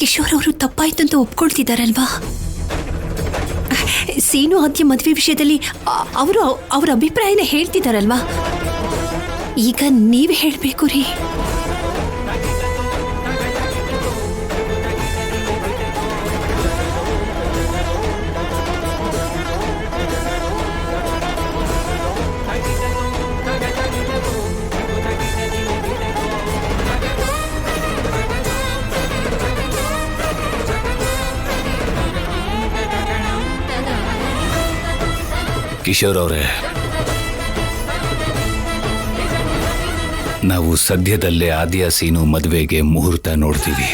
ಕಿಶೋರ್ ಅವರು ತಪ್ಪಾಯ್ತು ಅಂತ ಒಪ್ಕೊಳ್ತಿದಾರಲ್ವಾ? ಸೀನು ಆದ್ಯ ಮದುವೆ ವಿಷಯದಲ್ಲಿ ಅವರು ಅವ್ರ ಅಭಿಪ್ರಾಯನ ಹೇಳ್ತಿದಾರಲ್ವಾ? ಈಗ ನೀವೇ ಹೇಳ್ಬೇಕು ರೀ. ಕಿಶೋರ್ ಅವರೇ, ನಾವು ಸದ್ಯದಲ್ಲೇ ಆದ್ಯ ಸೀನು ಮದುವೆಗೆ ಮುಹೂರ್ತ ನೋಡ್ತೀವಿ.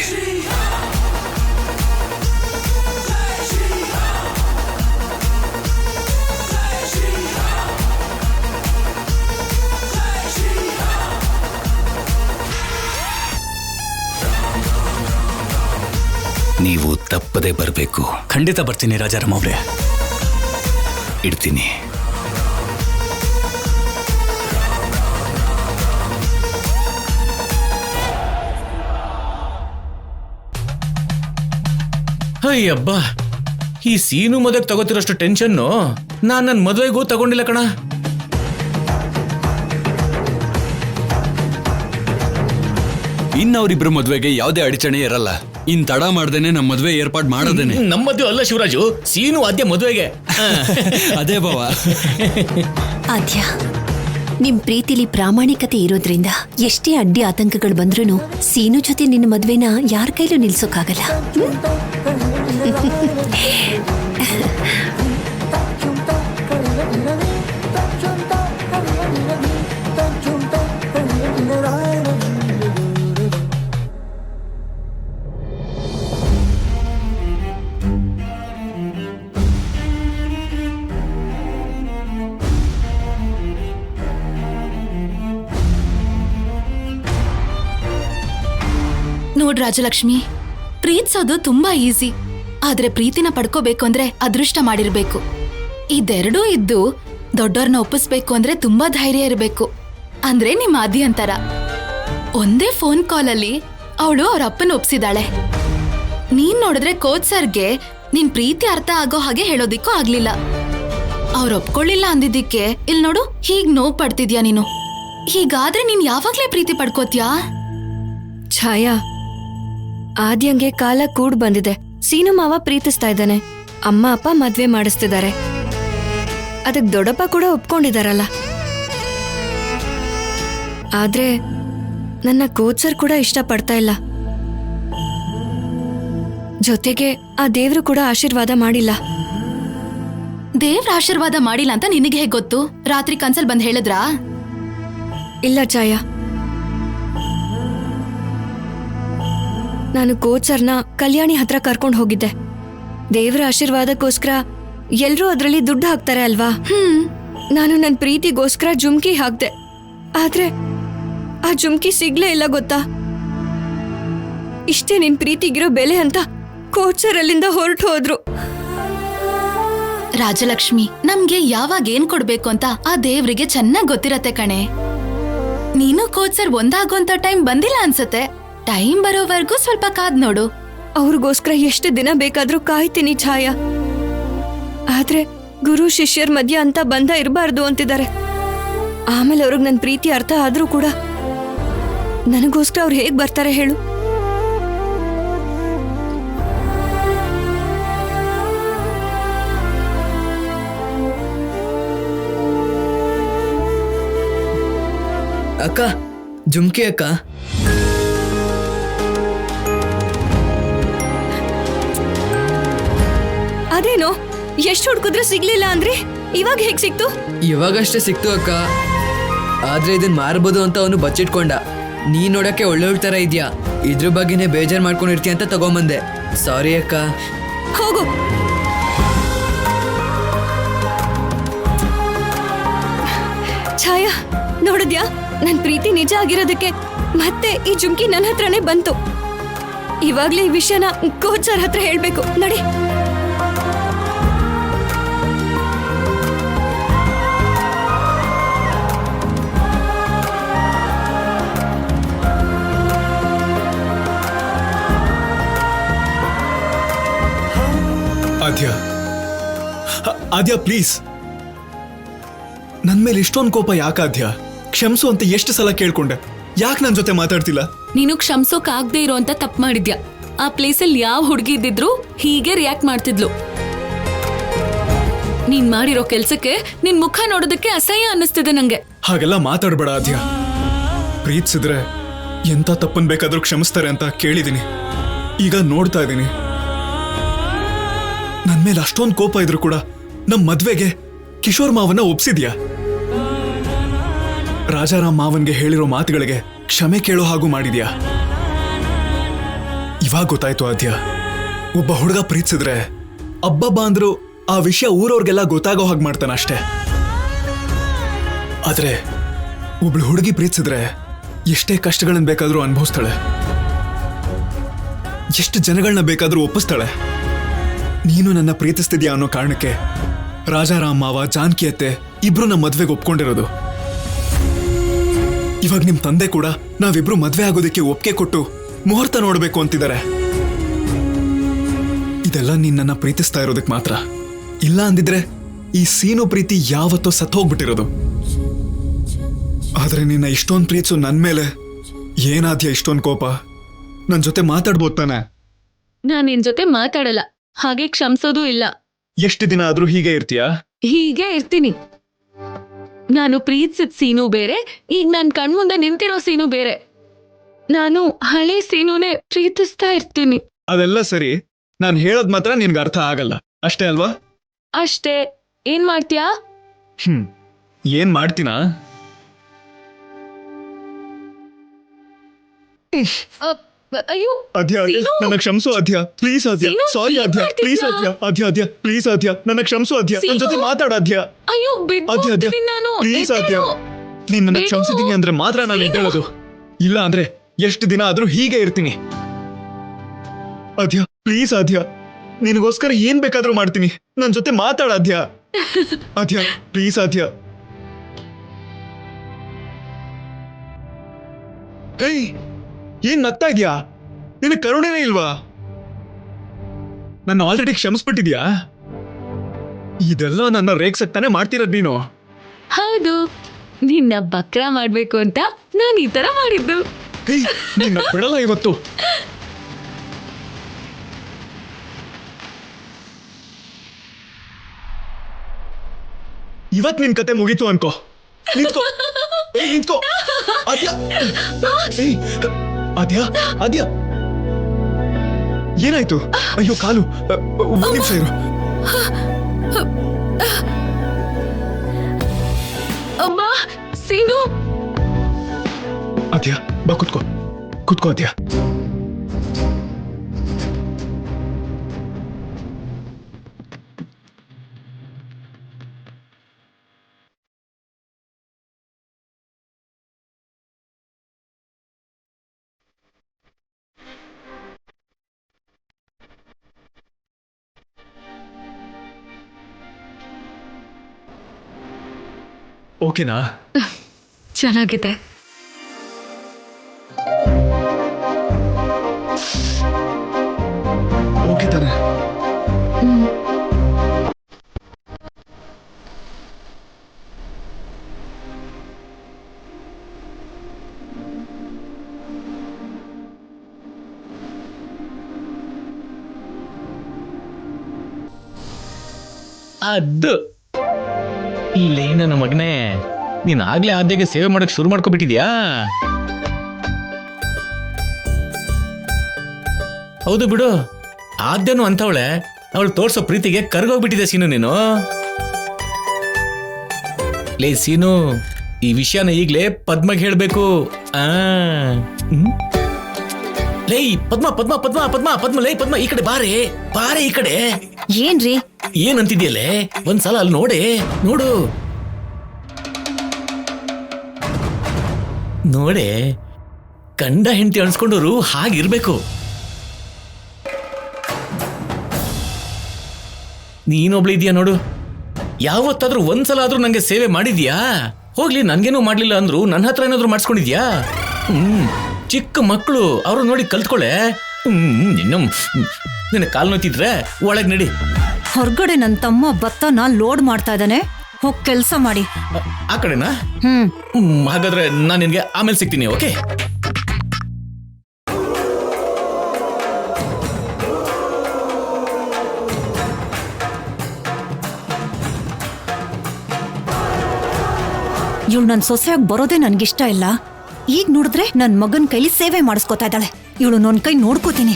ನೀವು ತಪ್ಪದೇ ಬರಬೇಕು. ಖಂಡಿತ ಬರ್ತೀನಿ ರಾಜಾರಾಮ್ ಅವರೇ. ಇಡ್ತೀನಿ. ಅಯ್ಯಬ್ಬ, ಈ ಸೀನು ಮದುವೆಗೆ ತಗೋತಿರೋಷ್ಟು ಟೆನ್ಷನ್ನು ನಾನು ನನ್ನ ಮದುವೆಗೂ ತಗೊಂಡಿಲ್ಲ ಕಣ. ಇನ್ನವರಿಬ್ರು ಮದ್ವೆಗೆ ಯಾವುದೇ ಅಡಚಣೆ ಇರಲ್ಲ. ಇನ್ ತಡ ಮಾಡ್ದೇನೆ ನಮ್ಮ ಮದ್ವೆ ಏರ್ಪಾಡು ಮಾಡೋದೇನೆ. ನಮ್ಮ ಮದುವೆ ಅಲ್ಲ ಶಿವರಾಜು, ಸೀನು ಆದ್ಯ ಮದುವೆಗೆ. ಅದೇ ಬಾವ. ಆದ್ಯ, ನಿಮ್ ಪ್ರೀತಿಲಿ ಪ್ರಾಮಾಣಿಕತೆ ಇರೋದ್ರಿಂದ ಎಷ್ಟೇ ಅಡ್ಡಿ ಆತಂಕಗಳು ಬಂದ್ರೂ ಸೀನು ಜೊತೆ ನಿನ್ನ ಮದ್ವೆನ ಯಾರ ಕೈಲೂ ನಿಲ್ಸೋಕ್ಕಾಗಲ್ಲ. ನೋಡ್ ರಾಜಲಕ್ಷ್ಮಿ, ಪ್ರೀತಿಸೋದು ತುಂಬಾ ಈಸಿ. ಆದ್ರೆ ಪ್ರೀತಿನ ಪಡ್ಕೋಬೇಕು ಅಂದ್ರೆ ಅದೃಷ್ಟ ಮಾಡಿರ್ಬೇಕು. ಇದೆರಡೂ ಇದ್ದು ದೊಡ್ಡವ್ರನ್ನ ಒಪ್ಪಿಸ್ಬೇಕು ಅಂದ್ರೆ ತುಂಬಾ ಧೈರ್ಯ ಇರಬೇಕು. ಅಂದ್ರೆ ನಿಮ್ಮ ಆದಿ ಅಂತಾರ. ಒಂದೇ ಫೋನ್ ಕಾಲಲ್ಲಿ ಅವಳು ಅವ್ರ ಅಪ್ಪನ ಒಪ್ಸಿದಾಳೆ. ನೀನ್ ನೋಡಿದ್ರೆ ಕೋಚ್ ಸರ್ಗೆ ನಿನ್ ಪ್ರೀತಿ ಅರ್ಥ ಆಗೋ ಹಾಗೆ ಹೇಳೋದಿಕ್ಕೂ ಆಗ್ಲಿಲ್ಲ. ಅವ್ರ ಒಪ್ಕೊಳ್ಳಿಲ್ಲ ಅಂದಿದ್ದಕ್ಕೆ ಇಲ್ ನೋಡು ಹೀಗ್ ನೋವು ಪಡ್ತಿದ್ಯಾ ನೀನು. ಹೀಗಾದ್ರೆ ನೀನ್ ಯಾವಾಗ್ಲೇ ಪ್ರೀತಿ ಪಡ್ಕೋತ್ಯಾ? ಛಾಯಾ, ಆದ್ಯಂಗೆ ಕಾಲ ಕೂಡ್ ಬಂದಿದೆ. ಸೀನು ಮಾವ ಪ್ರೀತಿಸ್ತಾ ಇದ್ದಾನೆ. ಅಮ್ಮ ಅಪ್ಪ ಮದ್ವೆ ಮಾಡಿಸ್ತಿದ್ದಾರೆ. ಅದಕ್ ದೊಡ್ಡಪ್ಪ ಕೂಡ ಒಪ್ಕೊಂಡಿದಾರಲ್ಲ. ಆದ್ರೆ ನನ್ನ ಕೋಚರ್ ಕೂಡ ಇಷ್ಟ ಪಡ್ತಾ ಇಲ್ಲ. ಜೊತೆಗೆ ಆ ದೇವ್ರು ಕೂಡ ಆಶೀರ್ವಾದ ಮಾಡಿಲ್ಲ. ದೇವ್ರ ಆಶೀರ್ವಾದ ಮಾಡಿಲ್ಲ ಅಂತ ನಿನಗೆ ಹೇಗ್ ಗೊತ್ತು? ರಾತ್ರಿ ಕನ್ಸಲ್ ಬಂದ್ ಹೇಳಿದ್ರಾ? ಇಲ್ಲ ಛಾಯಾ, ನಾನು ಕೋಚರ್ನ ಕಲ್ಯಾಣಿ ಹತ್ರ ಕರ್ಕೊಂಡು ಹೋಗಿದ್ದೆ. ದೇವರ ಆಶೀರ್ವಾದಕ್ಕೋಸ್ಕರ ಎಲ್ರೂ ಅದ್ರಲ್ಲಿ ದುಡ್ಡು ಹಾಕ್ತಾರೆ ಅಲ್ವಾ? ನಾನು ನನ್ನ ಪ್ರೀತಿಗೋಸ್ಕರ ಜುಮ್ಕಿ ಹಾಕ್ದೆ. ಆದ್ರೆ ಆ ಜುಮ್ಕಿ ಸಿಗ್ಲೇ ಇಲ್ಲ ಗೊತ್ತಾ? ಇಷ್ಟೇ ನಿನ್ ಪ್ರೀತಿಗಿರೋ ಬೆಲೆ ಅಂತ ಕೋಚರ್ ಅಲ್ಲಿಂದ ಹೊರಟು ಹೋದ್ರು. ರಾಜಲಕ್ಷ್ಮಿ, ನಮ್ಗೆ ಯಾವಾಗ ಏನ್ ಕೊಡ್ಬೇಕು ಅಂತ ಆ ದೇವ್ರಿಗೆ ಚೆನ್ನಾಗ್ ಗೊತ್ತಿರತ್ತೆ ಕಣೆ. ನೀನು ಕೋಚರ್ ಒಂದಾಗೋಂತ ಟೈಮ್ ಬಂದಿಲ್ಲ ಅನ್ಸತ್ತೆ. ಟೈಮ್ ಬರೋವರೆಗೂ ಸ್ವಲ್ಪ ಕಾದ್ ನೋಡು. ಅವ್ರಿಗೋಸ್ಕರ ಎಷ್ಟು ದಿನ ಬೇಕಾದ್ರೂ ಕಾಯ್ತೀನಿ ಛಾಯಾ. ಆದ್ರೆ ಗುರು ಶಿಷ್ಯರ ಮಧ್ಯ ಅಂತ ಬಂಧ ಇರಬಾರ್ದು ಅಂತಿದ್ದಾರೆ. ಆಮೇಲೆ ಅವ್ರಿಗೆ ನನ್ನ ಪ್ರೀತಿ ಅರ್ಥ ಆದ್ರೂ ಕೂಡ ನನಗೋಸ್ಕರ ಅವ್ರು ಹೇಗ್ ಬರ್ತಾರೆ ಹೇಳು? ಅಕ್ಕ, ಜುಮ್ಕಿ ಅಕ್ಕ. ಅದೇನೋ ಎಷ್ಟು ಹುಡ್ಕಿದ್ರು ಸಿಗ್ಲಿಲ್ಲ ಅಂದ್ರೆ ಇವಾಗ ಹೇಗ್ ಸಿಕ್ತು? ಇವಾಗಷ್ಟೇ ಸಿಕ್ತು ಅಕ್ಕ. ಆದ್ರೆ ಇದನ್ ಮಾರ್ಬೋದು ಅಂತ ಅವನು ಬಚ್ಚಿಟ್ಕೊಂಡ. ನೀ ನೋಡಕ್ಕೆ ಒಳ್ಳೆಯವಳ ತರ ಇದ್ಯಾ, ಇದ್ರ ಬಗ್ಗೆನೇ ಬೇಜಾರ್ ಮಾಡ್ಕೊಂಡಿರ್ತೀಯ ಅಂತ ತಗೊಂಬಂದೆ. ಸಾರಿ ಅಕ್ಕ. ಹೋಗು. ಛಾಯಾ, ನೋಡಿದ್ಯಾ? ನನ್ ಪ್ರೀತಿ ನಿಜ ಆಗಿರೋದಕ್ಕೆ ಮತ್ತೆ ಈ ಜುಮ್ಕಿ ನನ್ನ ಹತ್ರನೇ ಬಂತು. ಇವಾಗ್ಲೇ ಈ ವಿಷಯನ ಕೋಚ್ ಸರ್ ಹತ್ರ ಹೇಳ್ಬೇಕು. ನಡಿ. ಆದ್ಯ ಪ್ಲೀಸ್, ನನ್ ಮೇಲೆ ಇಷ್ಟೊಂದು ಕೋಪ ಯಾಕಾದ್ಯ? ಕ್ಷಮಿಸು ಅಂತ ಎಷ್ಟು ಸಲ ಕೇಳ್ಕೊಂಡೆ, ಯಾಕೆ ನನ್ ಜೊತೆ ಮಾತಾಡ್ತಿಲ್ಲ? ನೀನು ಕ್ಷಮ್ಸೋಕ್ ಆಗದೆ ಇರೋಂತ ತಪ್ಪು ಮಾಡಿದ್ಯಾ. ಆ ಪ್ಲೇಸಲ್ಲಿ ಯಾವ ಹುಡುಗಿ ಇದ್ದಿದ್ರು ಹೀಗೆ ರಿಯಾಕ್ಟ್ ಮಾಡ್ತಿದ್ಲು. ನೀನ್ ಮಾಡಿರೋ ಕೆಲ್ಸಕ್ಕೆ ನಿನ್ ಮುಖ ನೋಡೋದಕ್ಕೆ ಅಸಹ್ಯ ಅನ್ನಿಸ್ತಿದೆ ನಂಗೆ. ಹಾಗೆಲ್ಲ ಮಾತಾಡ್ಬೇಡ ಆದ್ಯ. ಪ್ರೀತಿಸಿದ್ರೆ ಎಂತ ತಪ್ಪನ್ ಬೇಕಾದ್ರೂ ಕ್ಷಮಿಸ್ತಾರೆ ಅಂತ ಕೇಳಿದೀನಿ. ಈಗ ನೋಡ್ತಾ ಇದ್ದೀನಿ. ನನ್ ಮೇಲೆ ಅಷ್ಟೊಂದು ಕೋಪ ಇದ್ರು ಕೂಡ ನಮ್ ಮದ್ವೆಗೆ ಕಿಶೋರ್ ಮಾವನ್ನ ಒಪ್ಸಿದ್ಯಾ? ರಾಜಾರಾಮ್ ಮಾವನ್ಗೆ ಹೇಳಿರೋ ಮಾತುಗಳಿಗೆ ಕ್ಷಮೆ ಕೇಳೋ ಹಾಗೂ ಮಾಡಿದ್ಯಾ? ಇವಾಗ ಗೊತ್ತಾಯ್ತು ಆದ್ಯ, ಒಬ್ಬ ಹುಡುಗ ಪ್ರೀತಿಸಿದ್ರೆ ಅಬ್ಬಬ್ಬ ಅಂದ್ರು ಆ ವಿಷಯ ಊರವ್ರಿಗೆಲ್ಲ ಗೊತ್ತಾಗೋ ಹಾಗೆ ಮಾಡ್ತಾನ ಅಷ್ಟೇ. ಆದ್ರೆ ಒಬ್ಳು ಹುಡುಗಿ ಪ್ರೀತಿಸಿದ್ರೆ ಎಷ್ಟೇ ಕಷ್ಟಗಳನ್ನ ಬೇಕಾದ್ರೂ ಅನುಭವಿಸ್ತಾಳೆ, ಎಷ್ಟು ಜನಗಳನ್ನ ಬೇಕಾದ್ರೂ ಒಪ್ಪಿಸ್ತಾಳೆ. ನೀನು ನನ್ನ ಪ್ರೀತಿಸ್ತಿದ್ಯಾ ಅನ್ನೋ ಕಾರಣಕ್ಕೆ ರಾಜಾರಾಮ್ ಮಾವ, ಜಾನಕಿ ಅತ್ತೆ ಇಬ್ರು ನಮ್ಮ ಮದ್ವೆಗೆ ಒಪ್ಕೊಂಡಿರೋದು. ಇವಾಗ ನಿಮ್ ತಂದೆ ಕೂಡ ನಾವಿಬ್ರು ಮದ್ವೆ ಆಗೋದಕ್ಕೆ ಒಪ್ಪಿಗೆ ಕೊಟ್ಟು ಮುಹೂರ್ತ ನೋಡ್ಬೇಕು ಅಂತಿದ್ದಾರೆ. ಇದೆಲ್ಲ ನೀನ್ ನನ್ನ ಪ್ರೀತಿಸ್ತಾ ಇರೋದಕ್ ಮಾತ್ರ. ಇಲ್ಲ ಅಂದಿದ್ರೆ ಈ ಸೀನು ಪ್ರೀತಿ ಯಾವತ್ತೋ ಸತ್ತೋಗ್ಬಿಟ್ಟಿರೋದು. ಆದ್ರೆ ನಿನ್ನ ಇಷ್ಟೊಂದು ಪ್ರೀತಿಸು ನನ್ ಮೇಲೆ ಏನಾದ್ಯ ಇಷ್ಟೊಂದು ಕೋಪ? ನನ್ ಜೊತೆ ಮಾತಾಡ್ಬೋದ್ ತಾನೆ? ನಾನ್ ನಿನ್ ಜೊತೆ ಮಾತಾಡಲ್ಲ, ಹಾಗೆ ಕ್ಷಮ್ಸೋದು ಇಲ್ಲ. ಎಷ್ಟು ದಿನ ಆದ್ರೂ ಹೀಗೆ ಇರ್ತೀಯಾ? ಹೀಗೆ ಇರ್ತೀನಿ. ನಾನು ಪ್ರೀತಿಸಿದ ಸೀನು ಬೇರೆ, ಈಗ ನನ್ ಕಣ್ಮುಂದೆ ನಿಂತಿರೋ ಸೀನು ಬೇರೆ. ನಾನು ಹಳೆ ಸೀನುನೇ ಪ್ರೀತಿಸ್ತಾ ಇರ್ತೀನಿ. ಅದೆಲ್ಲ ಸರಿ, ನಾನು ಹೇಳೋದ್ ಮಾತ್ರ ನಿನ್ಗೆ ಅರ್ಥ ಆಗಲ್ಲ ಅಷ್ಟೇ ಅಲ್ವಾ? ಅಷ್ಟೇ. ಏನ್ ಮಾಡ್ತೀಯಾ? ಏನ್ ಮಾಡ್ತೀನಾ? ಅಯ್ಯೋ ಅದ್ಯ ಸೀನು! ನನ್ನ ಕ್ಷಮಿಸು ಅದ್ಯ, ಪ್ಲೀಸ್ ಅದ್ಯ. ಸೀನು, ಸಾರಿ ಏನ್ ಅದ್ಯ, ಪ್ಲೀಸ್ ಮಾಡ್ತಿದ್ಯಾ? ಅದ್ಯ ಪ್ಲೀಸ್ ಅದ್ಯ, ನನ್ನ ಕ್ಷಮಿಸು ಅದ್ಯ. ನನ್ನ ಜೊತೆ ಸೀನು! ಮಾತಾಡ ಅದ್ಯ. ಅಯ್ಯೋ ಅದ್ಯ ಬಿಡ್ತೀನಿ ನಾನು. ಪ್ಲೀಸ್ ಅದ್ಯ, ಎದ್ದೇಳು. ನೀನ್ ನನ್ನ ಬಿಡು. ಕ್ಷಮಿಸಿದೀನಿ ಅಂದ್ರೆ ಮಾತ್ರ ನಾನು ಸೀನು! ಎದ್ದೇಳೋದು. ಇಲ್ಲ ಅಂದ್ರೆ ಎಷ್ಟು ದಿನ ಆದ್ರೂ ಹೀಗೆ ಇರ್ತೀನಿ. ಅದ್ಯ ಪ್ಲೀಸ್ ಅದ್ಯ, ನಿನಗೋಸ್ಕರ ಏನ್ ಬೇಕಾದ್ರೂ ಮಾಡ್ತೀನಿ. ನನ್ನ ಜೊತೆ ಮಾತಾಡ ಅದ್ಯ. ಅದ್ಯ ಪ್ಲೀಸ್ ಅದ್ಯ. ಏಯ್, ಏನ್ ನಗ್ತಾ ಇದ್ಯಾ? ನಿನ್ನ ಕರುಣೆನೇ ಇಲ್ವಾ? ನನ್ನ ಆಲ್ರೆಡಿ ಕ್ಷಮಿಸ್ಬಿಟ್ಟಿದ್ಯಾ? ಇದೆಲ್ಲ ನನ್ನ ರೇಗ್ಸಕ್ ತಾನೇ ಮಾಡ್ತಿರೋದ್ ನೀನು? ಹೌದು, ನಿನ್ನ ಬಕ್ರ ಮಾಡ್ಬೇಕು ಅಂತ ನಾನು ಈ ತರ ಮಾಡಿದ್ದು. ಏಯ್, ನಿನ್ನ ಬಿಡಲ್ಲ ಇವತ್ತು. ಇವತ್ ನಿನ್ ಕತೆ ಮುಗೀತು ಅನ್ಕೋ. ನಿಂತ್ಕೋ, ಏಯ್ ನಿಂತ್ಕೋ. ಅದ್ಯ, ಏಯ್, ಅದ್ಯ, ಅದ್ಯ, ಏನಾಯ್ತು? ಅಯ್ಯೋ ಕಾಲು, ಒಂದ್ ನಿಮಿಷ ಇರು. ಅಮ್ಮ, ಸೀನು. ಅದ್ಯ ಬಾ ಕುತ್ಕೋ, ಕುತ್ಕೋ ಅದ್ಯ. ಓಕೆನಾ? ಚೆನ್ನಾಗಿದೆ. ಓಕೆ ತಾನೆ? ಅದು ಇಲ್ಲೇ ನನ್ನ ಮಗನೇ, ನೀನ್ ಆಗ್ಲೇ ಆದ್ಯಗೆ ಸೇವೆ ಮಾಡಕ್ ಶುರು ಮಾಡ್ಕೊಬಿಟ್ಟಿದ್ಯಾ? ಹೌದು ಬಿಡು, ಆದ್ಯನು ಅಂತವಳೆ. ಅವಳು ತೋರ್ಸೋ ಪ್ರೀತಿಗೆ ಕರ್ಗೋಗ್ಬಿಟ್ಟಿದೆ ಸೀನು ನೀನು. ಲೇ ಸೀನು, ಈ ವಿಷಯನ ಈಗ್ಲೇ ಪದ್ಮಗೆ ಹೇಳ್ಬೇಕು. ಲೇ ಪದ್ಮ ಪದ್ಮ ಪದ್ಮ ಪದ್ಮ ಪದ್ಮ, ಲೇ ಪದ್ಮ, ಈ ಕಡೆ ಬಾರೆ, ಬಾರೆ ಈ ಕಡೆ. ಏನ್ರಿ? ಏನಂತಿದ್ಯಲ್ಲೇ? ಒಂದ್ಸಲ ಅಲ್ಲಿ ನೋಡೆ, ನೋಡು ನೋಡೆ. ಗಂಡ ಹೆಂಡತಿ ಅನ್ಸ್ಕೊಂಡವ್ರು ಹಾಗಿರ್ಬೇಕು. ನೀನೊಬ್ಳು ಇದೆಯಾ ನೋಡು. ಯಾವತ್ತಾದ್ರೂ ಒಂದ್ಸಲ ಆದ್ರೂ ನಂಗೆ ಸೇವೆ ಮಾಡಿದ್ಯಾ? ಹೋಗ್ಲಿ, ನನ್ಗೇನು ಮಾಡ್ಲಿಲ್ಲ ಅಂದ್ರು ನನ್ನ ಹತ್ರ ಏನಾದ್ರು ಮಾಡಿಸ್ಕೊಂಡಿದ್ಯಾ? ಚಿಕ್ಕ ಮಕ್ಕಳು ಅವ್ರು ನೋಡಿ ಕಲ್ತ್ಕೊಳ್ಳೆ. ನಿನ್ನ ಕಾಲ್ ನೋಯ್ತಿದ್ರೆ ಒಳಗ್ ನಡಿ. ಹೊರಗಡೆ ನನ್ನ ತಮ್ಮ ಭತ್ತನ ಲೋಡ್ ಮಾಡ್ತಾ ಇದ್ದಾನೆ, ಹೋಗ್ ಕೆಲ್ಸ ಮಾಡಿ. ಆ ಕಡೆನಾ? ಹಾಗಾದ್ರೆ ನಾನು ನಿನ್ಗೆ ಆಮೇಲೆ ಸಿಗ್ತೀನಿ. ಓಕೆ. ಇವಳು ನನ್ನ ಸೊಸೆಯಾಗಿ ಬರೋದೇ ನನ್ಗಿಷ್ಟ ಇಲ್ಲ. ಈಗ ನೋಡಿದ್ರೆ ನನ್ನ ಮಗನ ಕೈಲಿ ಸೇವೆ ಮಾಡಿಸ್ಕೊತಾ ಇದ್ದಾಳೆ. ಇವಳು ನನ್ನ ಕೈ ನೋಡ್ಕೋತೀನಿ.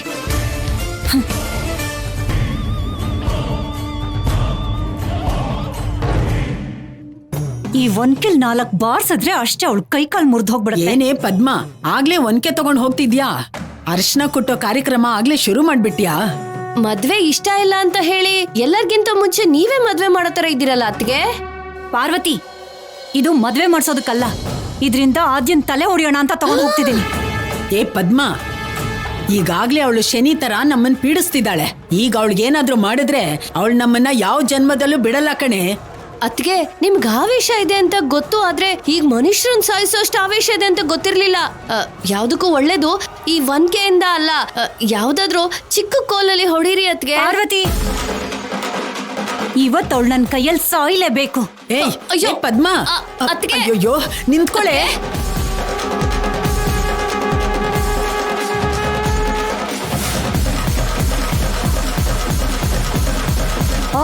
ಈ ಒನ್ಕೆಲ್ 4 ಬಾರ್ಸಿದ್ರೆ ಅಷ್ಟೇ ಅವಳು ಕೈ ಕಾಲು ಮುರಿದು ಹೋಗ್ಬಿಡುತ್ತೆ. ಏನೇ ಪದ್ಮ, ಆಗ್ಲೇ ಒನ್ಕೆ ತಗೊಂಡ್ ಹೋಗ್ತಿದ್ಯಾ? ಅರಿಶಿನ ಕೊಟ್ಟೋ ಕಾರ್ಯಕ್ರಮ ಆಗ್ಲೇ ಶುರು ಮಾಡ್ಬಿಟ್ಯಾ? ಮದ್ವೆ ಇಷ್ಟ ಇಲ್ಲ ಅಂತ ಹೇಳಿ ಎಲ್ಲರಿಗಿಂತ ಮುಂಚೆ ನೀವೇ ಮದ್ವೆ ಮಾಡೋ ತರ ಇದ್ದೀರಲ್ಲ ಅತ್ಗೆ. ಪಾರ್ವತಿ, ಇದು ಮದ್ವೆ ಮಾಡ್ಸೋದಕ್ಕಲ್ಲ, ಇದರಿಂದ ಆದ್ಯನ್ ತಲೆ ಹೊಡೆಯೋಣ ಅಂತ ತಗೊಂಡು ಹೋಗ್ತಿದ್ದೀನಿ. ಏ ಪದ್ಮ, ಈಗಾಗ್ಲೇ ಅವಳು ಶನಿ ತರ ನಮ್ಮನ್ ಪೀಡಿಸ್ತಿದ್ದಾಳೆ. ಈಗ ಅವಳಿಗೇನಾದ್ರೂ ಮಾಡಿದ್ರೆ ಅವಳು ನಮ್ಮನ್ನ ಯಾವ ಜನ್ಮದಲ್ಲೂ ಬಿಡಲ್ಲ ಕಣೆ. ಅತ್ಗೆ, ನಿಮ್ಗೆ ಆವೇಶ ಇದೆ ಅಂತ ಗೊತ್ತು, ಆದ್ರೆ ಈಗ ಮನುಷ್ಯರನ್ನ ಸಾಯಿಸೋಷ್ಟು ಆವೇಶ ಇದೆ ಅಂತ ಗೊತ್ತಿರ್ಲಿಲ್ಲ. ಯಾವ್ದಕ್ಕೂ ಒಳ್ಳೇದು ಈ ಒನ್ಕೆಯಿಂದ ಅಲ್ಲ, ಯಾವ್ದಾದ್ರೂ ಚಿಕ್ಕ ಕೋಲಲ್ಲಿ ಹೊಡೀರಿ ಅತ್ಗೆ. ಪಾರ್ವತಿ, ಇವತ್ತು ಅವಳು ನನ್ನ ಕೈಯಲ್ಲಿ ಸಾಯ್ಲೇಬೇಕು. ಏಯ್ ಅಯ್ಯೋ, ಪದ್ಮ, ಅತ್ಗೆ. ಅಯ್ಯೋ ನಿಂತ್ಕೊಳೆ.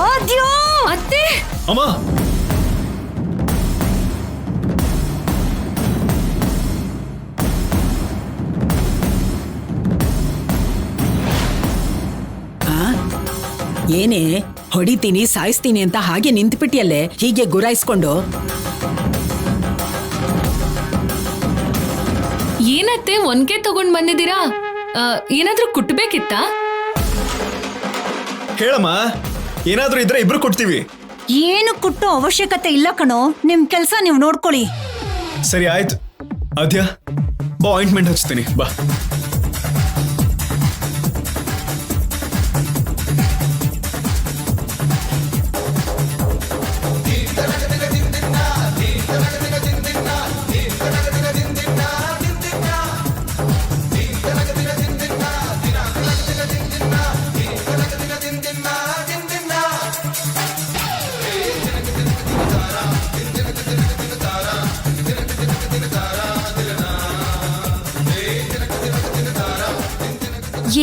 ಆದ್ಯೋ, ಅತ್ತೆ, ಅಮ್ಮ, ಏನೇ ಹೊಡಿತೀನಿ ಸಾಯಿಸ್ತೀನಿ ಅಂತ ಹಾಗೆ ನಿಂತ್ಬಿಟ್ಟಿಯಲ್ಲೇ ಹೀಗೆ ಗುರಾಯಿಸ್ಕೊಂಡು? ಏನತ್ತೆ ಒನ್ಕೆ ತಗೊಂಡ್ ಬಂದಿದ್ದೀರಾ? ಏನಾದ್ರೂ ಕುಟ್ಬೇಕಿತ್ತಾ? ಹೇಳಮ್ಮ, ಏನಾದ್ರೂ ಇದ್ರೆ ಇಬ್ರು ಕೊಡ್ತೀವಿ. ಏನು ಕುಟ್ಟೋ ಅವಶ್ಯಕತೆ ಇಲ್ಲ ಕಣೋ, ನಿಮ್ ಕೆಲ್ಸ ನೀವು ನೋಡ್ಕೊಳ್ಳಿ. ಸರಿ ಆಯ್ತು. ಆದ್ಯ, ಬಾ, ಆಯಿಂಟ್ಮೆಂಟ್ ಹಚ್ತೀನಿ, ಬಾ.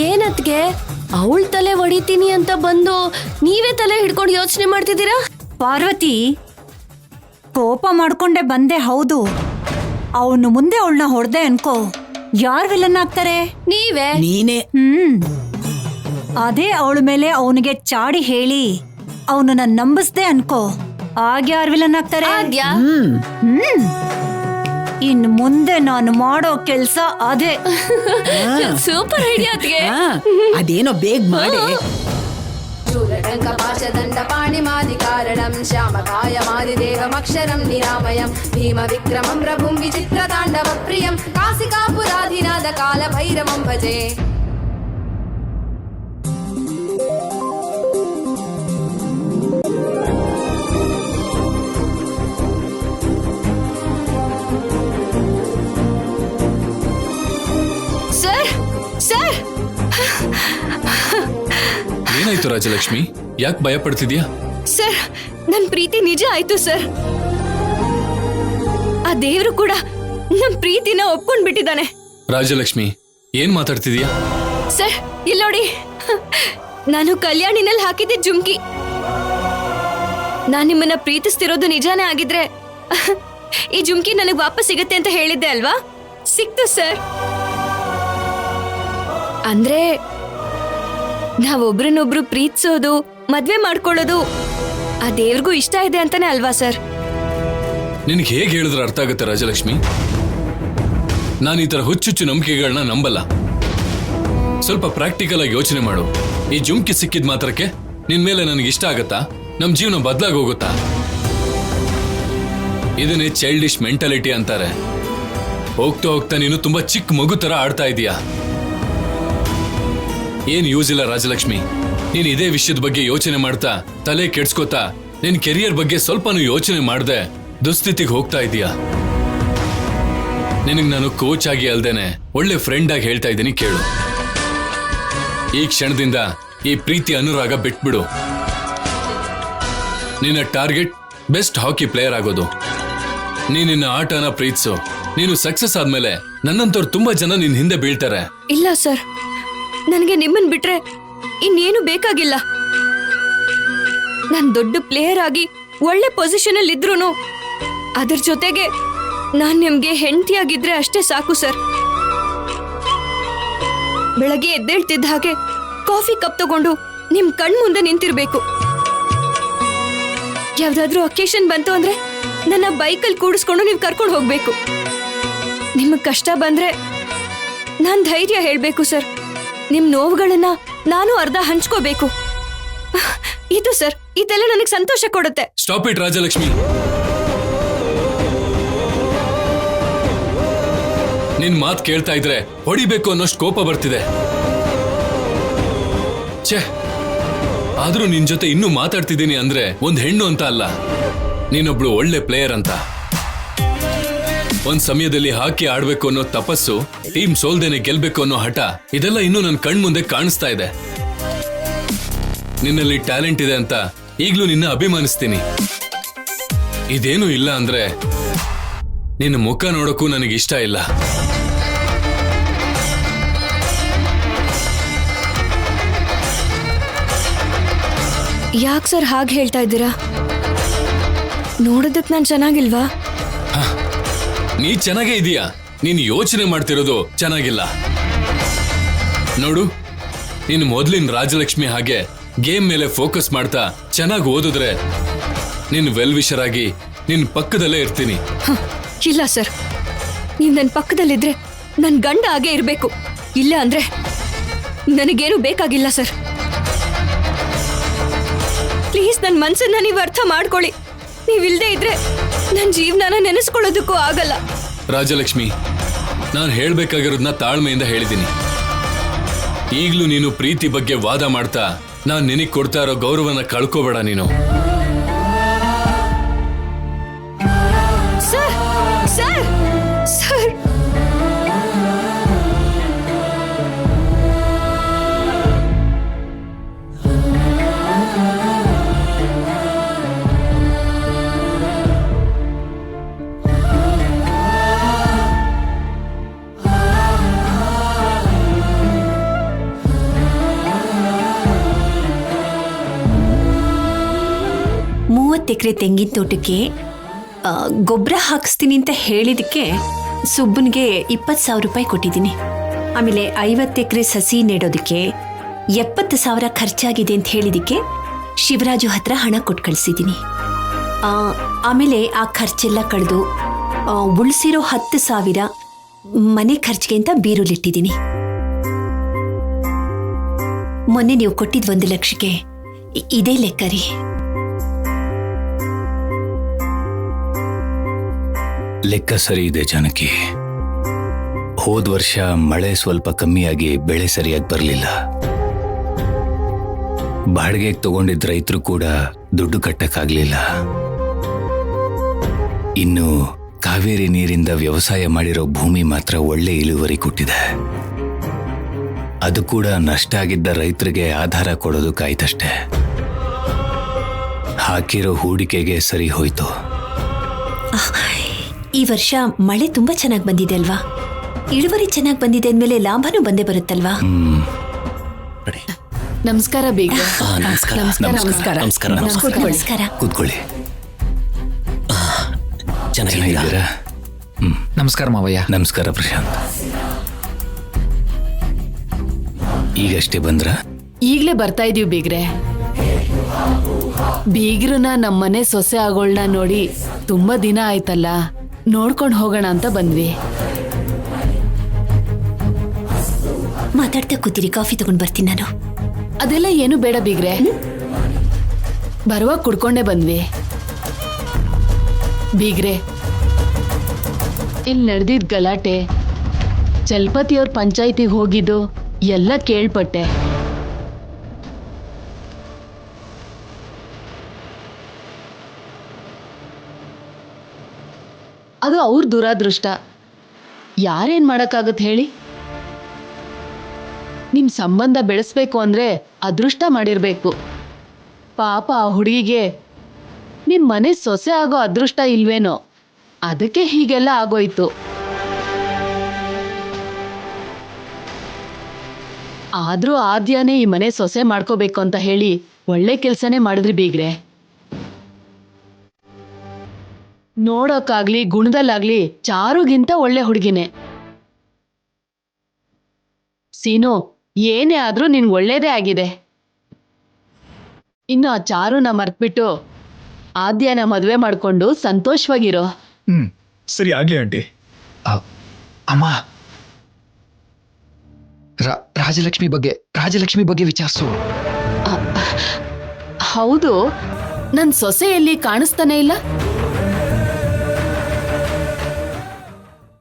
ಏನತ್ಗೆ ಅವಳ ತಲೆ ಹೊಡಿತೀನಿ ಅಂತ ಬಂದು ನೀವೇ ತಲೆ ಹಿಡ್ಕೊಂಡು ಯೋಚನೆ ಮಾಡ್ತಿದ್ದೀರಾ? ಪಾರ್ವತಿ, ಕೋಪ ಮಾಡ್ಕೊಂಡೆ ಬಂದೆ ಹೌದು. ಅವನು ಮುಂದೆ ಅವಳನ್ನ ಹೊಡೆದೆ ಅನ್ಕೋ, ಯಾರ್ ವಿಲನ್ ಆಗ್ತಾರೆ? ನೀವೇ. ನೀನೇ. ಅದೇ ಅವಳ ಮೇಲೆ ಅವನಿಗೆ ಚಾಡಿ ಹೇಳಿ ಅವನನ್ನ ನಂಬಿಸ್ದೆ ಅನ್ಕೋ, ಆಗ ಯಾರ್ ವಿಲನ್ ಆಗ್ತಾರೆ? ಆದ್ಯಾ. ಇನ್ ಮುಂದೆ ನಾನು ಮಾಡೋ ಕೆಲ್ಸ ಅದೇ. ಸೂಪರ್ ಐಡಿಯಾ ಅತ್ಗೆ. ಅದೇನೋ ಬೇಗ ಮಾಡಿ. ಶೂಲಟಂಕಪಾಶದಂಡ ಪಾಣಿಮಾದಿಕಾರಣಂ ಶ್ಯಾಮಕಾಯಮಾದಿದೇವಮಕ್ಷರಂ ನಿರಾಮಯಂ ಭೀಮವಿಕ್ರಮಂ ಪ್ರಭುಂ ವಿಚಿತ್ರತಾಂಡವ ಪ್ರಿಯಂ ಕಾಸಿಕಾಪುರಾಧಿನಾದ ಕಾಲಭೈರವಂ ಭಜೆ. ಸರ್, ಸರ್, ಏನಾಯ್ತು ರಾಜಲಕ್ಷ್ಮಿ? ಯಾಕೆ ಭಯ ಪಡ್ತಿದ್ಯಾ? ಸರ್, ನನ್ ಪ್ರೀತಿ ನಿಜ ಆಯ್ತು ಸರ್. ಆ ದೇವ್ರು ಕೂಡ ನಮ್ ಪ್ರೀತಿನ ಒಪ್ಕೊಂಡ್ ಬಿಟ್ಟಿದ್ದಾನೆ. ರಾಜಲಕ್ಷ್ಮಿ, ಏನ್ ಮಾತಾಡ್ತಿದ್ಯಾ? ಸರ್, ಇಲ್ಲೋಡಿ, ನಾನು ಕಲ್ಯಾಣಿನಲ್ಲಿ ಹಾಕಿದ್ದೆ ಜುಮ್ಕಿ. ನಾನ್ ನಿಮ್ಮನ್ನ ಪ್ರೀತಿಸ್ತಿರೋದು ನಿಜಾನೇ ಆಗಿದ್ರೆ ಈ ಜುಮ್ಕಿ ನನಗ್ ವಾಪಸ್ ಸಿಗತ್ತೆ ಅಂತ ಹೇಳಿದ್ದೆ ಅಲ್ವಾ? ಸಿಕ್ತು ಸರ್. ಅಂದ್ರೆ ನಾವೊಬ್ರನ್ನೊಬ್ರು ಪ್ರೀತಿಸೋದು, ಮದ್ವೆ ಮಾಡ್ಕೊಳ್ಳೋದು ಆ ದೇವ್ರಿಗೂ ಇಷ್ಟ ಇದೆ ಅಂತಾನೆ ಅಲ್ವಾ ಸರ್? ನಿನ್ಗೆ ಹೇಗೆ ಹೇಳಿದ್ರೆ ಅರ್ಥ ಆಗುತ್ತೆ ರಾಜಲಕ್ಷ್ಮಿ? ನಾನು ಈ ತರ ಹುಚ್ಚುಚ್ಚು ನಂಬಿಕೆಗಳನ್ನ ನಂಬಲ್ಲ. ಸ್ವಲ್ಪ ಪ್ರಾಕ್ಟಿಕಲ್ ಆಗಿ ಯೋಚನೆ ಮಾಡು. ಈ ಜುಮ್ಕಿ ಸಿಕ್ಕಿದ ಮಾತ್ರಕ್ಕೆ ನಿನ್ ಮೇಲೆ ನನಗೆ ಇಷ್ಟ ಆಗತ್ತಾ? ನಮ್ ಜೀವನ ಬದಲಾಗಿ ಹೋಗುತ್ತಾ? ಇದನ್ನೇ ಚೈಲ್ಡಿಶ್ ಮೆಂಟಾಲಿಟಿ ಅಂತಾರೆ. ಹೋಗ್ತಾ ಹೋಗ್ತಾ ನೀನು ತುಂಬಾ ಚಿಕ್ಕ ಮಗು ತರ ಆಡ್ತಾ ಇದೀಯಾ. ಏನ್ ಯೂಸ್ ಇಲ್ಲ ರಾಜಲಕ್ಷ್ಮಿ. ನೀನ್ ಇದೇ ವಿಷಯದ ಬಗ್ಗೆ ಯೋಚನೆ ಮಾಡ್ತಾ ತಲೆ ಕೆಡ್ಸ್ಕೋತಾ ನಿನ್ ಕೆರಿಯರ್ ಬಗ್ಗೆ ಸ್ವಲ್ಪನೂ ಯೋಚನೆ ಮಾಡದೆ ದುಸ್ಥಿತಿಗೆ ಹೋಗ್ತಾ ಇದೀಯಾ. ನಿನಗ್ ನಾನು ಕೋಚ್ ಆಗಿ ಅಲ್ದೇನೆ ಒಳ್ಳೆ ಫ್ರೆಂಡ್ ಆಗಿ ಹೇಳ್ತಾ ಇದ್ದೀನಿ, ಕೇಳು. ಈ ಕ್ಷಣದಿಂದ ಈ ಪ್ರೀತಿ ಅನುರಾಗ ಬಿಟ್ಬಿಡು. ನಿನ್ನ ಟಾರ್ಗೆಟ್ ಬೆಸ್ಟ್ ಹಾಕಿ ಪ್ಲೇಯರ್ ಆಗೋದು. ನಿನ್ನ ಆಟನ ಪ್ರೀತಿಸು. ನೀನು ಸಕ್ಸಸ್ ಆದ್ಮೇಲೆ ನನ್ನಂತವ್ರು ತುಂಬಾ ಜನ ನಿನ್ ಹಿಂದೆ ಬೀಳ್ತಾರೆ. ಇಲ್ಲ ಸರ್, ನನಗೆ ನಿಮ್ಮನ್ ಬಿಟ್ರೆ ಇನ್ನೇನು ಬೇಕಾಗಿಲ್ಲ. ನಾನ್ ದೊಡ್ಡ ಪ್ಲೇಯರ್ ಆಗಿ ಒಳ್ಳೆ ಪೊಸಿಷನ್ ಅಲ್ಲಿ ಇದ್ರೂನು ಅದ್ರ ಜೊತೆಗೆ ನಾನ್ ನಿಮ್ಗೆ ಹೆಂಡತಿಯಾಗಿದ್ರೆ ಅಷ್ಟೇ ಸಾಕು ಸರ್. ಬೆಳಗ್ಗೆ ಎದ್ದೇಳ್ತಿದ್ದ ಹಾಗೆ ಕಾಫಿ ಕಪ್ ತಗೊಂಡು ನಿಮ್ ಕಣ್ ಮುಂದೆ ನಿಂತಿರ್ಬೇಕು. ಯಾವ್ದಾದ್ರೂ ಅಕೇಶನ್ ಬಂತು ಅಂದ್ರೆ ನನ್ನ ಬೈಕಲ್ಲಿ ಕೂಡಿಸ್ಕೊಂಡು ನೀವು ಕರ್ಕೊಂಡು ಹೋಗ್ಬೇಕು. ನಿಮಗ್ ಕಷ್ಟ ಬಂದ್ರೆ ನಾನ್ ಧೈರ್ಯ ಹೇಳ್ಬೇಕು ಸರ್. ನಿಮ್ ನೋವುಗಳನ್ನ ನಾನು ಅರ್ಧ ಹಂಚ್ಕೋಬೇಕು. ಇದು ಸರ್, ಇದೆಲ್ಲ ನನಗೆ ಸಂತೋಷ ಕೊಡುತ್ತೆ. Stop it Rajalakshmi. ನಿನ್ ಮಾತ್ ಕೇಳ್ತಾ ಇದ್ರೆ ಹೊಡಿಬೇಕು ಅನ್ನೋಷ್ಟು ಕೋಪ ಬರ್ತಿದೆ. ಛೇ, ಆದ್ರೂ ನಿನ್ ಜೊತೆ ಇನ್ನೂ ಮಾತಾಡ್ತಿದ್ದೀನಿ ಅಂದ್ರೆ ಒಂದ್ ಹೆಣ್ಣು ಅಂತ ಅಲ್ಲ, ನೀನೊಬ್ಳು ಒಳ್ಳೆ ಪ್ಲೇಯರ್ ಅಂತ. ಒಂದ್ ಸಮಯದಲ್ಲಿ ಹಾಕಿ ಆಡ್ಬೇಕು ಅನ್ನೋ ತಪಸ್ಸು, ಟೀಮ್ ಸೋಲ್ದೇನೆ ಗೆಲ್ಬೇಕು ಅನ್ನೋ ಹಠ, ಇದೆಲ್ಲ ಇನ್ನೂ ನನ್ ಕಣ್ ಮುಂದೆ ಕಾಣಿಸ್ತಾ ಇದೆ. ನಿನ್ನಲ್ಲಿ ಟ್ಯಾಲೆಂಟ್ ಇದೆ ಅಂತ ಈಗ್ಲೂ ನಿನ್ನ ಅಭಿಮಾನಿಸ್ತೀನಿ. ಇದೇನು ಇಲ್ಲ ಅಂದ್ರೆ ನಿನ್ನ ಮುಖ ನೋಡೋಕ್ಕೂ ನನಗಿಷ್ಟ ಇಲ್ಲ. ಯಾಕೆ ಸರ್ ಹಾಗೆ ಹೇಳ್ತಾ ಇದ್ದೀರಾ? ನೋಡೋದಕ್ ನಾನ್ ಚೆನ್ನಾಗಿಲ್ವಾ? ನೀ ಚೆನ್ನಾಗೇ ಇದೀಯಾ, ನೀನ್ ಯೋಚನೆ ಮಾಡ್ತಿರೋದು ಚೆನ್ನಾಗಿಲ್ಲ. ನೋಡು, ನೀನು ಮೊದ್ಲಿನ ರಾಜಲಕ್ಷ್ಮಿ ಹಾಗೆ ಗೇಮ್ ಮೇಲೆ ಫೋಕಸ್ ಮಾಡ್ತಾ ಚೆನ್ನಾಗಿ ಓದಿದ್ರೆ ನೀನ್ ವೆಲ್ ವಿಷರ್ ಆಗಿ ನಿನ್ ಪಕ್ಕದಲ್ಲೇ ಇರ್ತೀನಿ. ಇಲ್ಲ ಸರ್, ನೀವ್ ನನ್ನ ಪಕ್ಕದಲ್ಲಿದ್ರೆ ನನ್ ಗಂಡ ಹಾಗೆ ಇರ್ಬೇಕು. ಇಲ್ಲ ಅಂದ್ರೆ ನನಗೇನು ಬೇಕಾಗಿಲ್ಲ ಸರ್. ಪ್ಲೀಸ್ ನನ್ನ ಮನ್ಸನ್ನ ನೀವು ಅರ್ಥ ಮಾಡ್ಕೊಳ್ಳಿ. ನೀವಿಲ್ದೇ ಇದ್ರೆ ನನ್ನ ಜೀವನನ ನೆನೆಸ್ಕೊಳ್ಳೋದಕ್ಕೂ ಆಗಲ್ಲ. ರಾಜಲಕ್ಷ್ಮಿ, ನಾನು ಹೇಳ್ಬೇಕಾಗಿರೋದನ್ನ ತಾಳ್ಮೆಯಿಂದ ಹೇಳಿದ್ದೀನಿ. ಈಗ್ಲೂ ನೀನು ಪ್ರೀತಿ ಬಗ್ಗೆ ವಾದ ಮಾಡ್ತಾ ನಾನ್ ನಿನಗ್ ಕೊಡ್ತಾ ಇರೋ ಗೌರವನ ಕಳ್ಕೋಬೇಡ ನೀನು. ಸರ್ ಸರ್ ಸರ್ ಎಕರೆ ತೆಂಗಿನ ತೋಟಕ್ಕೆ ಗೊಬ್ಬರ ಹಾಕಿಸ್ತೀನಿ ಅಂತ ಹೇಳಿದಕ್ಕೆ ಸುಬ್ಬನಿಗೆ 20,000 ರೂಪಾಯಿ ಕೊಟ್ಟಿದ್ದೀನಿ. ಆಮೇಲೆ 50 ಎಕರೆ ಸಸಿ ನೆಡೋದಕ್ಕೆ 70,000 ಖರ್ಚಾಗಿದೆ ಅಂತ ಹೇಳಿದಕ್ಕೆ ಶಿವರಾಜು ಹತ್ರ ಹಣ ಕೊಟ್ಟು ಕಳಿಸಿದ್ದೀನಿ. ಆಮೇಲೆ ಆ ಖರ್ಚೆಲ್ಲ ಕಳೆದು ಉಳಿಸಿರೋ 10,000 ಮನೆ ಖರ್ಚಿಗೆ ಅಂತ ಬೀರುಲಿಟ್ಟಿದ್ದೀನಿ. ಮೊನ್ನೆ ನೀವು ಕೊಟ್ಟಿದ್ 1 ಲಕ್ಷಕ್ಕೆ ಇದೇ ಲೆಕ್ಕ ರೀ. ಲೆಕ್ಕ ಸರಿ ಇದೆ ಜಾನಕಿ. ಹೋದ ವರ್ಷ ಮಳೆ ಸ್ವಲ್ಪ ಕಮ್ಮಿಯಾಗಿ ಬೆಳೆ ಸರಿಯಾಗಿ ಬರಲಿಲ್ಲ. ಬಾಡಿಗೆಗೆ ತಗೊಂಡಿದ್ದ ರೈತರು ಕೂಡ ದುಡ್ಡು ಕಟ್ಟಕ್ಕಾಗ್ಲಿಲ್ಲ. ಇನ್ನು ಕಾವೇರಿ ನೀರಿಂದ ವ್ಯವಸಾಯ ಮಾಡಿರೋ ಭೂಮಿ ಮಾತ್ರ ಒಳ್ಳೆ ಇಳುವರಿ ಕೊಟ್ಟಿದೆ. ಅದು ಕೂಡ ನಷ್ಟ ಆಗಿದ್ದ ರೈತರಿಗೆ ಆಧಾರ ಕೊಡೋದಕ್ಕಾಯ್ತಷ್ಟೇ. ಹಾಕಿರೋ ಹೂಡಿಕೆಗೆ ಸರಿ ಹೋಯ್ತು. ಈ ವರ್ಷ ಮಳೆ ತುಂಬಾ ಚೆನ್ನಾಗಿ ಬಂದಿದೆ ಅಲ್ವಾ? ಇಳುವರಿ ಚೆನ್ನಾಗಿ ಬಂದಿದೆ ಅಂದ್ಮೇಲೆ ಲಾಭನೂ ಬಂದೇ ಬರುತ್ತಲ್ವಾ? ನಮಸ್ಕಾರ ಬೇಗ. ನಮಸ್ಕಾರ. ಕೂತ್ಕೊಳ್ಳಿ. ಚೆನ್ನಾಗಿದ್ದೀರಾ? ನಮಸ್ಕಾರ ಮಾವಯ್ಯ. ನಮಸ್ಕಾರ ಪ್ರಶಾಂತ್. ಈಗಷ್ಟೇ ಬಂದ್ರ? ಈಗ್ಲೇ ಬರ್ತಾ ಇದೀವಿ ಬೀಗ್ರೆ. ಬೀಗ್ರನ್ನ ನಮ್ಮನೆ ಸೊಸೆ ಆಗೋಳ್ನ ನೋಡಿ ತುಂಬಾ ದಿನ ಆಯ್ತಲ್ಲ, ನೋಡ್ಕೊಂಡು ಹೋಗೋಣ ಅಂತ ಬಂದ್ವಿ. ಮಾತಾಡ್ತಾ ಕೂತಿರಿ, ಕಾಫಿ ತಗೊಂಡ್ ಬರ್ತೀನಿ ನಾನು. ಅದೆಲ್ಲ ಏನು ಬೇಡ ಬೀಗ್ರೆ, ಬರುವಾಗ ಕುಡ್ಕೊಂಡೇ ಬಂದ್ವಿ. ಬೀಗ್ರೆ, ಇಲ್ಲಿ ನಡೆದಿದ್ ಗಲಾಟೆ, ಚಲಪತಿಯವ್ರ ಪಂಚಾಯಿತಿಗೆ ಹೋಗಿದ್ದು ಎಲ್ಲ ಕೇಳ್ಪಟ್ಟೆ. ಅದು ಅವ್ರ ದುರಾದೃಷ್ಟ. ಯಾರೇನ್ ಮಾಡಕ್ಕಾಗತ್ತೆ ಹೇಳಿ? ನಿಮ್ ಸಂಬಂಧ ಬೆಳೆಸ್ಬೇಕು ಅಂದ್ರೆ ಅದೃಷ್ಟ ಮಾಡಿರ್ಬೇಕು. ಪಾಪ ಆ ಹುಡುಗಿಗೆ ನಿಮ್ ಮನೆ ಸೊಸೆ ಆಗೋ ಅದೃಷ್ಟ ಇಲ್ವೇನೋ, ಅದಕ್ಕೆ ಹೀಗೆಲ್ಲ ಆಗೋಯ್ತು. ಆದ್ರೂ ಆದ್ಯಾನೇ ಈ ಮನೆ ಸೊಸೆ ಮಾಡ್ಕೋಬೇಕು ಅಂತ ಹೇಳಿ ಒಳ್ಳೆ ಕೆಲ್ಸನೇ ಮಾಡಿದ್ರಿ ಬೀಗ್ರೆ. ನೋಡೋಕ್ಕಾಗ್ಲಿ ಗುಣದಲ್ಲಾಗ್ಲಿ ಚಾರುಗಿಂತ ಒಳ್ಳೆ ಹುಡುಗಿನೇ. ಸೀನು, ಏನೇ ಆದ್ರೂ ನಿನ್ ಒಳ್ಳೇದೇ ಆಗಿದೆ. ಇನ್ನು ಆ ಚಾರುನ ಮರ್ತ್ಬಿಟ್ಟು ಆದ್ಯನ ಮದ್ವೆ ಮಾಡ್ಕೊಂಡು ಸಂತೋಷವಾಗಿರೋ. ಸರಿ ಆಗ್ಲಿ ಆಂಟಿ. ಅಮ್ಮ, ರಾಜಲಕ್ಷ್ಮಿ ಬಗ್ಗೆ ವಿಚಾರಿಸು. ಹೌದು, ನನ್ ಸೊಸೆ ಎಲ್ಲಿ ಕಾಣಿಸ್ತಾನೆ ಇಲ್ಲ.